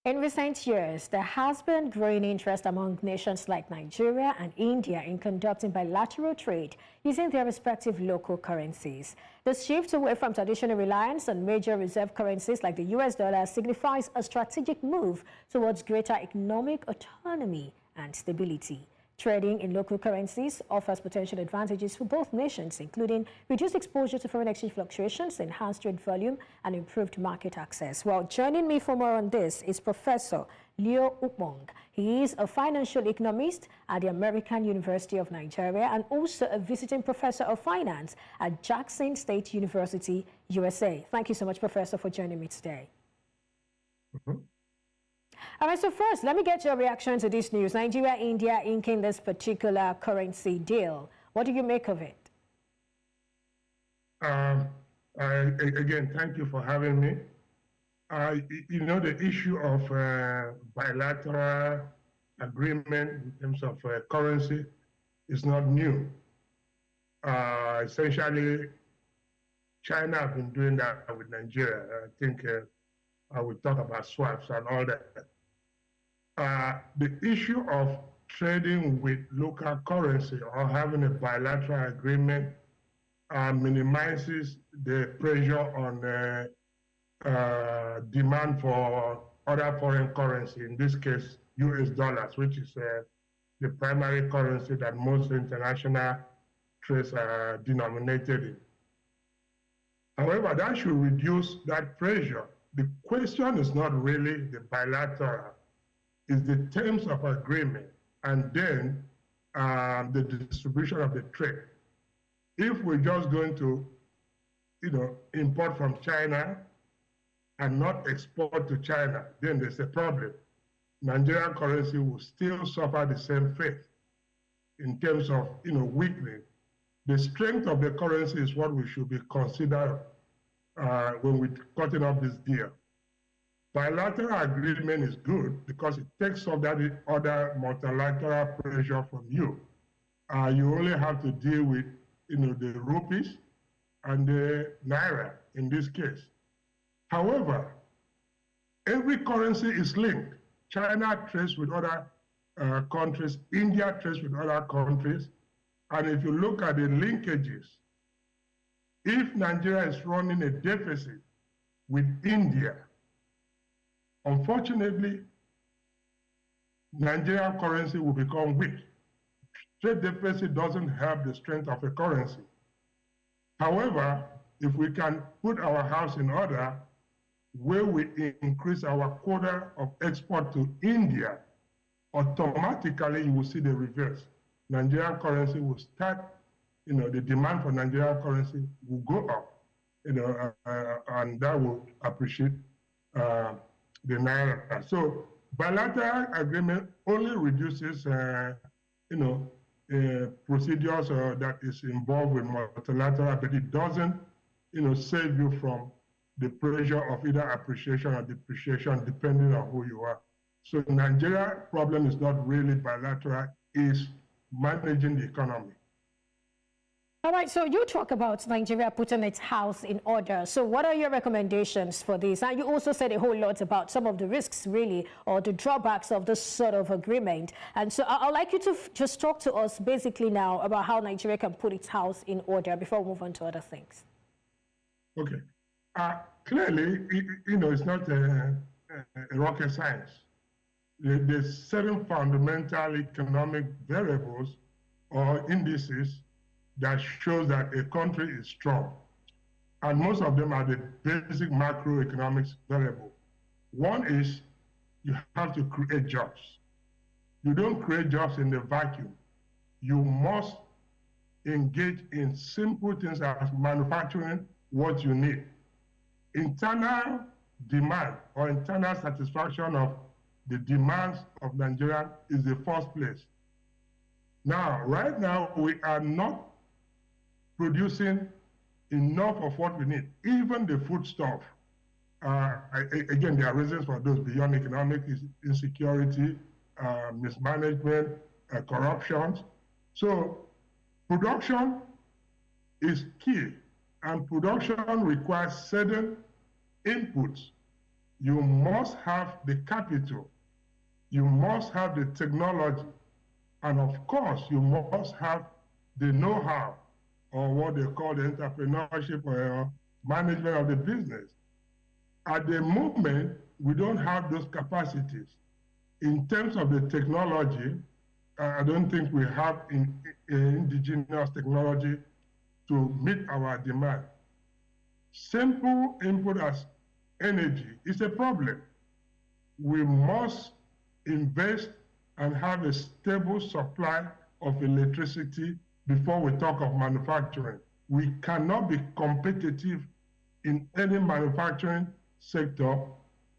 In recent years, there has been growing interest among nations like Nigeria and India in conducting bilateral trade using their respective local currencies. The shift away from traditional reliance on major reserve currencies like the US dollar signifies a strategic move towards greater economic autonomy and stability. Trading in local currencies offers potential advantages for both nations, including reduced exposure to foreign exchange fluctuations, enhanced trade volume, and improved market access. Well, joining me for more on this is Professor Ukpong. He is a financial economist at the American University of Nigeria and also a visiting professor of finance at Jackson State University, USA. Thank you so much, Professor, for joining me today. All right, so first, let me get your reaction to this news. Nigeria, India inking this particular currency deal. What do you make of it? Again, thank you for having me. You know, the issue of bilateral agreement in terms of currency is not new. Essentially, China have been doing that with Nigeria. I think I will talk about swaps and all that. The issue of trading with local currency or having a bilateral agreement minimizes the pressure on demand for other foreign currency, in this case, US dollars, which is the primary currency that most international trades are denominated in. However, that should reduce that pressure. The question is not really the bilateral, it's the terms of agreement and then the distribution of the trade. If we're just going to, import from China and not export to China, then there's a problem. Nigerian currency will still suffer the same fate in terms of, weakening. The strength of the currency is what we should be considering when we're cutting off this deal. Bilateral agreement is good because it takes off that other multilateral pressure from you. You only have to deal with, the rupees and the naira in this case. However, every currency is linked. China trades with other countries, India trades with other countries, and if you look at the linkages, if Nigeria is running a deficit with India, unfortunately, Nigerian currency will become weak. Trade deficit doesn't help the strength of a currency. However, if we can put our house in order, where we increase our quota of export to India, automatically you will see the reverse. Nigerian currency will start, the demand for Nigerian currency will go up, and that will appreciate the naira. So bilateral agreement only reduces, procedures that is involved with multilateral, but it doesn't, save you from the pressure of either appreciation or depreciation, depending on who you are. So Nigeria problem is not really bilateral, it's managing the economy. All right, so you talk about Nigeria putting its house in order. So what are your recommendations for this? And you also said a whole lot about some of the risks, really, or the drawbacks of this sort of agreement. And so I'd like you to just talk to us basically now about how Nigeria can put its house in order before we move on to other things. Okay. Clearly, it's not a rocket science. There's certain fundamental economic variables or indices that shows that a country is strong. And most of them are the basic macroeconomics variable. One is you have to create jobs. You don't create jobs in the vacuum. You must engage in simple things as manufacturing what you need. Internal demand or internal satisfaction of the demands of Nigeria is the first place. Now, right now, we are not producing enough of what we need, even the foodstuff. Again, there are reasons for those beyond economic insecurity, mismanagement, corruption. So production is key, and production requires certain inputs you must have the capital, you must have the technology, and of course, you must have the know-how, or what they call the entrepreneurship or management of the business. At the moment, we don't have those capacities. In terms of the technology, I don't think we have indigenous technology to meet our demand. Simple input as energy is a problem. We must invest and have a stable supply of electricity before we talk of manufacturing. We cannot be competitive in any manufacturing sector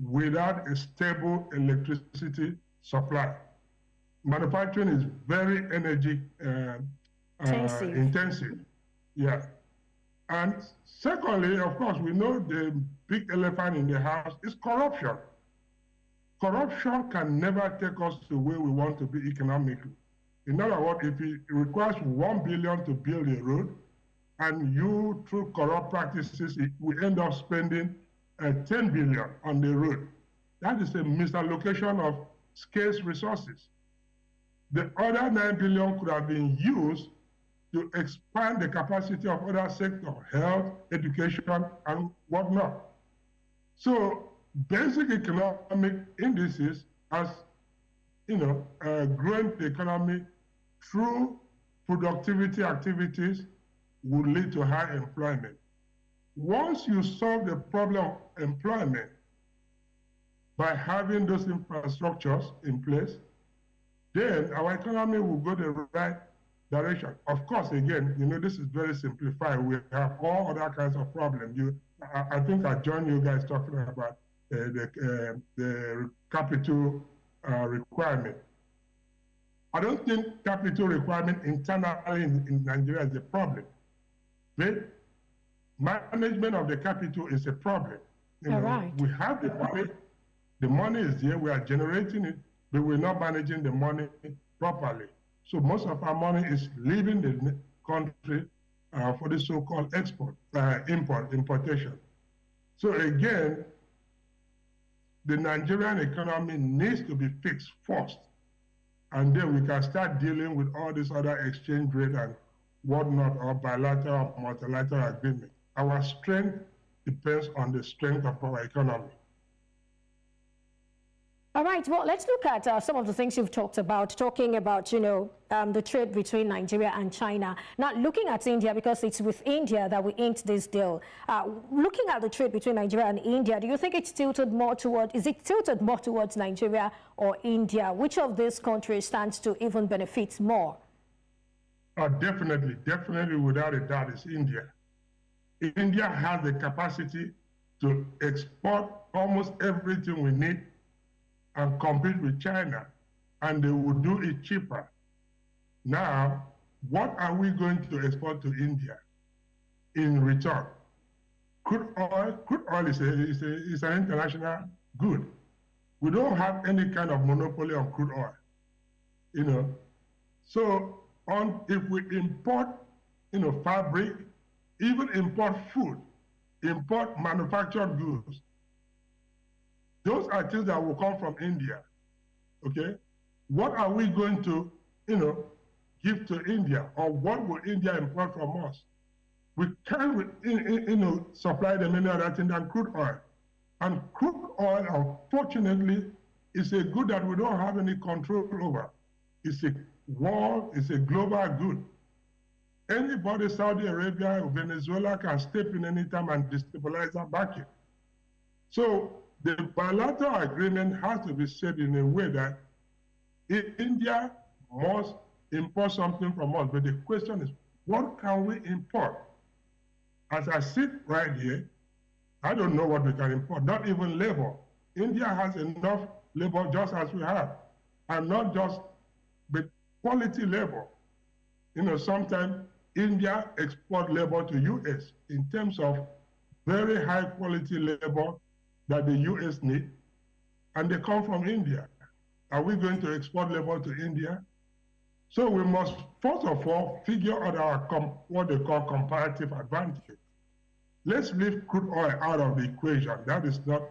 without a stable electricity supply. Manufacturing is very energy intensive. Yeah. And secondly, of course, we know the big elephant in the house is corruption. Corruption can never take us to where we want to be economically. In other words, if it requires 1 billion to build a road, and you, through corrupt practices, we end up spending 10 billion on the road. That is a misallocation of scarce resources. The other 9 billion could have been used to expand the capacity of other sectors, health, education, and whatnot. So basic economic indices as growing the economy through productivity activities would lead to high employment. Once you solve the problem of employment by having those infrastructures in place, then our economy will go the right direction. Of course, again, this is very simplified. We have all other kinds of problems. I think I joined you guys talking about the capital requirement. I don't think capital requirement internally in Nigeria is a problem. But management of the capital is a problem. Right. We have the money is there, we are generating it, but we're not managing the money properly. So most of our money is leaving the country for the so-called importation. So again, the Nigerian economy needs to be fixed first, and then we can start dealing with all this other exchange rate and whatnot, or bilateral, multilateral agreement. Our strength depends on the strength of our economy. All right, well, let's look at some of the things you've talked about, talking about, the trade between Nigeria and China. Now, looking at India, because it's with India that we inked this deal. Looking at the trade between Nigeria and India, do you think it's tilted more towards Nigeria or India? Which of these countries stands to even benefit more? Definitely, without a doubt, it's India. India has the capacity to export almost everything we need and compete with China, and they will do it cheaper. Now, what are we going to export to India in return? Crude oil is an international good. We don't have any kind of monopoly on crude oil, So if we import, fabric, even import food, import manufactured goods, those are things that will come from India, okay? What are we going to, give to India, or what will India import from us? We can't, supply them any other thing than crude oil. And crude oil, unfortunately, is a good that we don't have any control over. It's a global good. Anybody, Saudi Arabia or Venezuela, can step in anytime and destabilize our market. So the bilateral agreement has to be said in a way that India must import something from us. But the question is, what can we import? As I sit right here, I don't know what we can import, not even labor. India has enough labor just as we have, and not just, but quality labor. Sometimes India export labor to US in terms of very high quality labor that the US need, and they come from India. Are we going to export labor to India? So we must, first of all, figure out what they call comparative advantage. Let's leave crude oil out of the equation. That is not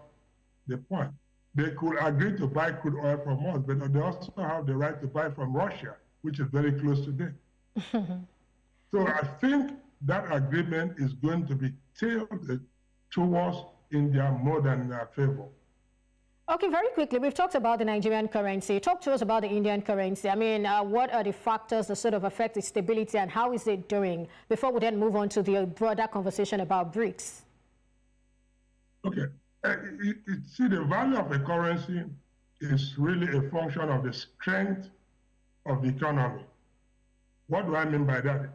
the point. They could agree to buy crude oil from us, but they also have the right to buy from Russia, which is very close to them. So I think that agreement is going to be tilted towards India more than in our favor. Okay, very quickly, we've talked about the Nigerian currency. Talk to us about the Indian currency. I mean, what are the factors that sort of affect its stability and how is it doing before we then move on to the broader conversation about BRICS? Okay. See, the value of a currency is really a function of the strength of the economy. What do I mean by that?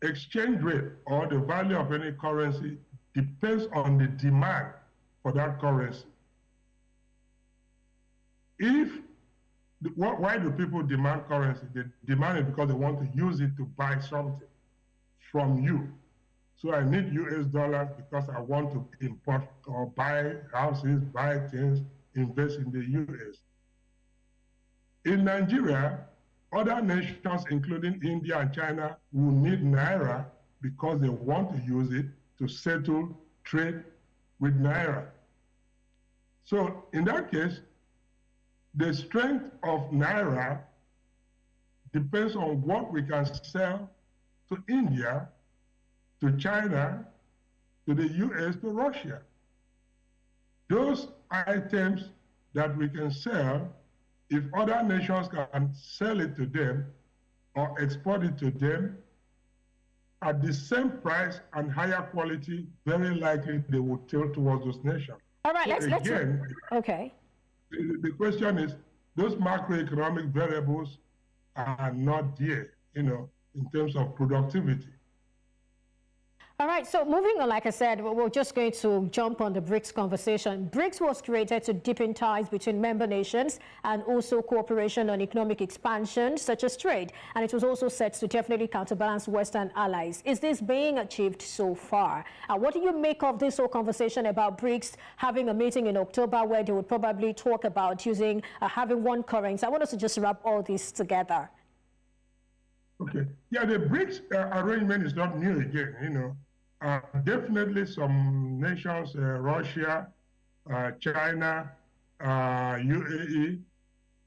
Exchange rate or the value of any currency depends on the demand for that currency. Why do people demand currency? They demand it because they want to use it to buy something from you. So I need US dollars because I want to import or buy houses, buy things, invest in the US. In Nigeria, other nations, including India and China, will need Naira because they want to use it to settle trade with Naira. So in that case, the strength of Naira depends on what we can sell to India, to China, to the US, to Russia. Those items that we can sell, if other nations can sell it to them or export it to them at the same price and higher quality, very likely they will tilt towards those nations. All right, so let's okay. The question is, those macroeconomic variables are not there, in terms of productivity. All right, so moving on, like I said, we're just going to jump on the BRICS conversation. BRICS was created to deepen ties between member nations and also cooperation on economic expansion, such as trade. And it was also set to definitely counterbalance Western allies. Is this being achieved so far? What do you make of this whole conversation about BRICS having a meeting in October where they would probably talk about having one currency? I want us to just wrap all this together. Okay. Yeah, the BRICS arrangement is not new again, definitely some nations, Russia, China, UAE,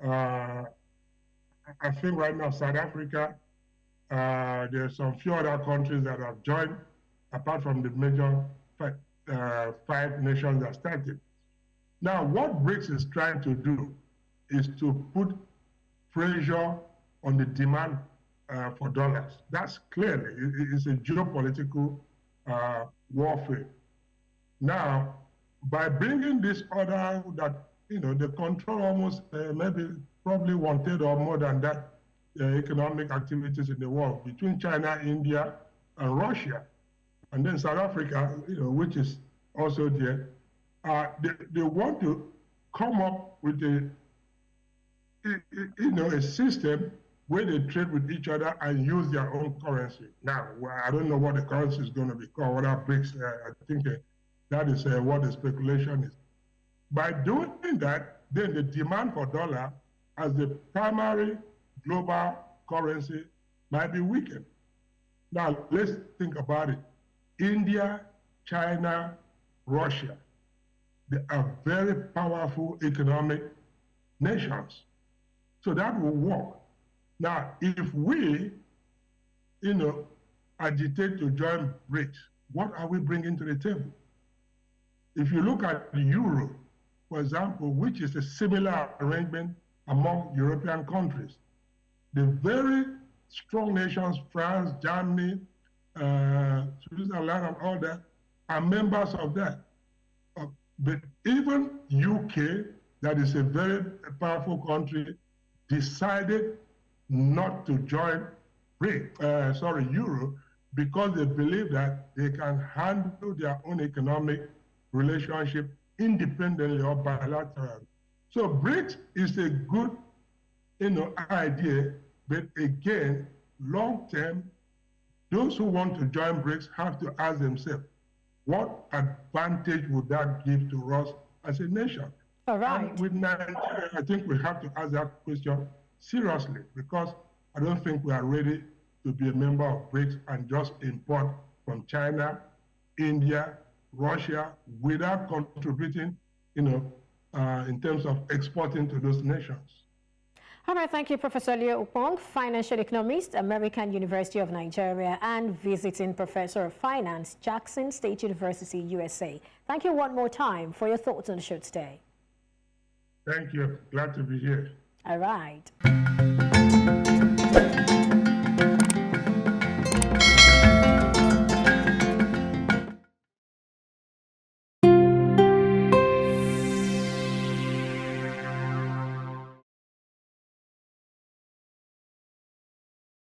I think right now South Africa, there's some few other countries that have joined, apart from the major five nations that started. Now, what BRICS is trying to do is to put pressure on the demand for dollars. That's clearly, it's a geopolitical warfare. Now, by bringing this order that, they control almost probably 1/3 or more than that economic activities in the world between China, India, and Russia, and then South Africa, which is also there. They want to come up with a system where they trade with each other and use their own currency. Now, I don't know what the currency is going to be called, whether BRICS, I think that is what the speculation is. By doing that, then the demand for dollar as the primary global currency might be weakened. Now, let's think about it. India, China, Russia, they are very powerful economic nations. So that will work. Now, if we, agitate to join BRICS, what are we bringing to the table? If you look at the euro, for example, which is a similar arrangement among European countries, the very strong nations, France, Germany, Switzerland, and all that, are members of that. But even UK, that is a very powerful country, decided not to join euro, because they believe that they can handle their own economic relationship independently or bilaterally. So BRICS is a good, idea, but again, long term, those who want to join BRICS have to ask themselves, what advantage would that give to us as a nation? All right. And with Nigeria, I think we have to ask that question seriously, because I don't think we are ready to be a member of BRICS and just import from China, India, Russia without contributing, in terms of exporting to those nations. All right, thank you, Professor Leo Ukpong, Financial Economist, American University of Nigeria, and visiting Professor of Finance, Jackson State University, USA. Thank you one more time for your thoughts on the show today. Thank you. Glad to be here. All right.